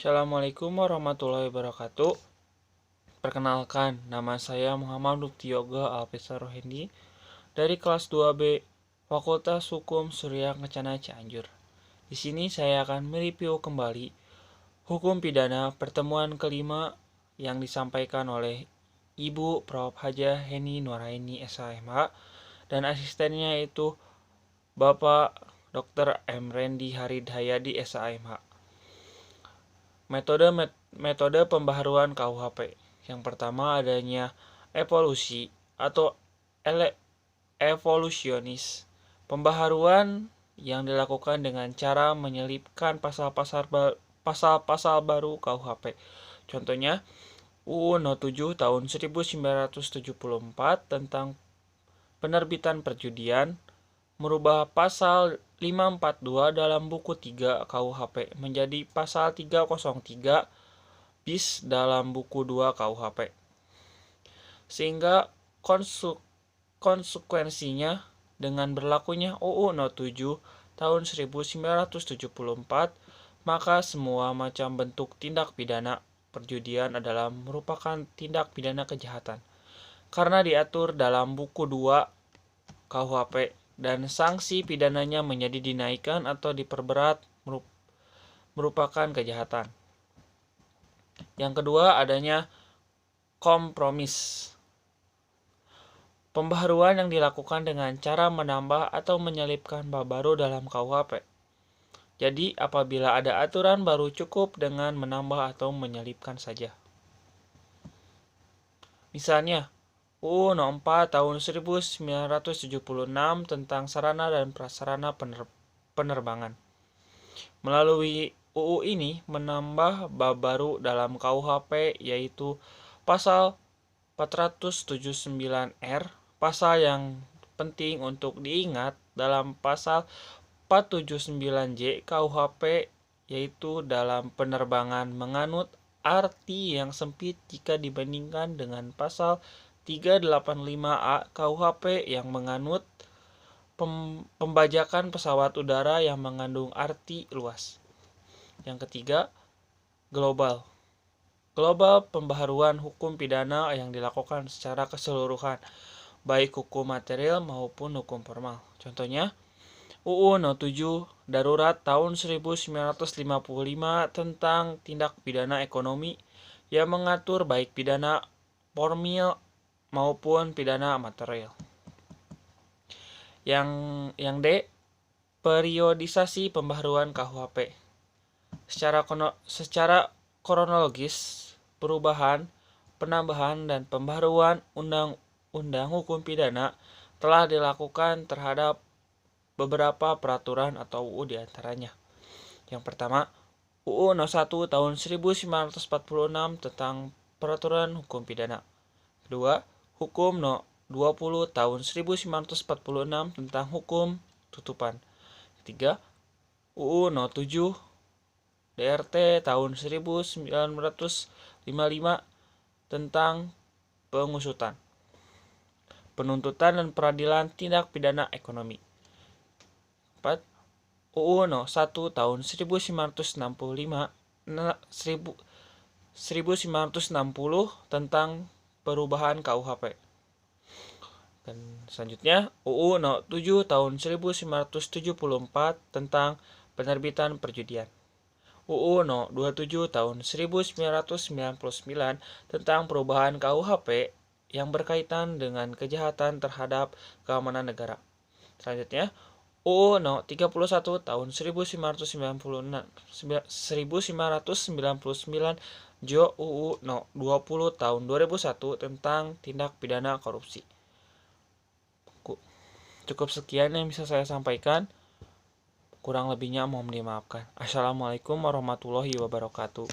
Assalamualaikum warahmatullahi wabarakatuh. Perkenalkan, nama saya Muhammad Lutfi Yoga Alfisa Rohendi dari kelas 2B Fakultas Hukum Surya Kencana Cianjur. Di sini saya akan mereview kembali hukum pidana pertemuan kelima yang disampaikan oleh Ibu Prof. Hajah Heni Nuraini SHMH dan asistennya itu Bapak Dr. M. Rendi Harid Hayadi SHMH. Metode pembaharuan KUHP. Yang pertama adanya evolusi atau evolusionis. Pembaharuan yang dilakukan dengan cara menyelipkan pasal-pasal baru KUHP. Contohnya UU No 7 tahun 1974 tentang penerbitan perjudian merubah pasal 542 dalam buku 3 KUHP menjadi pasal 303 bis dalam buku 2 KUHP. Sehingga konsekuensinya dengan berlakunya UU No 7 tahun 1974, maka semua macam bentuk tindak pidana perjudian adalah merupakan tindak pidana kejahatan karena diatur dalam buku 2 KUHP dan sanksi pidananya menjadi dinaikkan atau diperberat merupakan kejahatan. Yang kedua adanya kompromis. Pembaharuan yang dilakukan dengan cara menambah atau menyelipkan bab baru dalam KUHP. Jadi apabila ada aturan baru cukup dengan menambah atau menyelipkan saja. Misalnya UU No 4 tahun 1976 tentang sarana dan prasarana penerbangan. Melalui UU ini menambah bab baru dalam KUHP yaitu pasal 479R. Pasal yang penting untuk diingat dalam pasal 479J KUHP yaitu dalam penerbangan menganut arti yang sempit jika dibandingkan dengan pasal 385A KUHP yang menganut pembajakan pesawat udara yang mengandung arti luas. Yang ketiga, global. Global pembaharuan hukum pidana yang dilakukan secara keseluruhan, baik hukum material maupun hukum formal. Contohnya, UU No 7 Darurat tahun 1955 tentang tindak pidana ekonomi yang mengatur baik pidana formil maupun pidana material. Yang D, periodisasi pembaharuan KUHP. Secara kronologis, perubahan, penambahan dan pembaharuan undang-undang hukum pidana telah dilakukan terhadap beberapa peraturan atau UU diantaranya. Yang pertama, UU No 1 tahun 1946 tentang peraturan hukum pidana. Kedua, Hukum No 20 tahun 1946 tentang hukum tutupan. Ketiga, UU No 7 DRT tahun 1955 tentang pengusutan, penuntutan dan peradilan tindak pidana ekonomi. 4. UU No 1 tahun 1960 tentang perubahan KUHP. Dan selanjutnya UU No 7 tahun 1974 tentang penerbitan perjudian. UU No 27 tahun 1999 tentang perubahan KUHP yang berkaitan dengan kejahatan terhadap keamanan negara. Selanjutnya UU No 31 tahun 1999 Jo UU No 20 tahun 2001 tentang tindak pidana korupsi. Cukup sekian yang bisa saya sampaikan. Kurang lebihnya mohon dimaafkan. Assalamualaikum warahmatullahi wabarakatuh.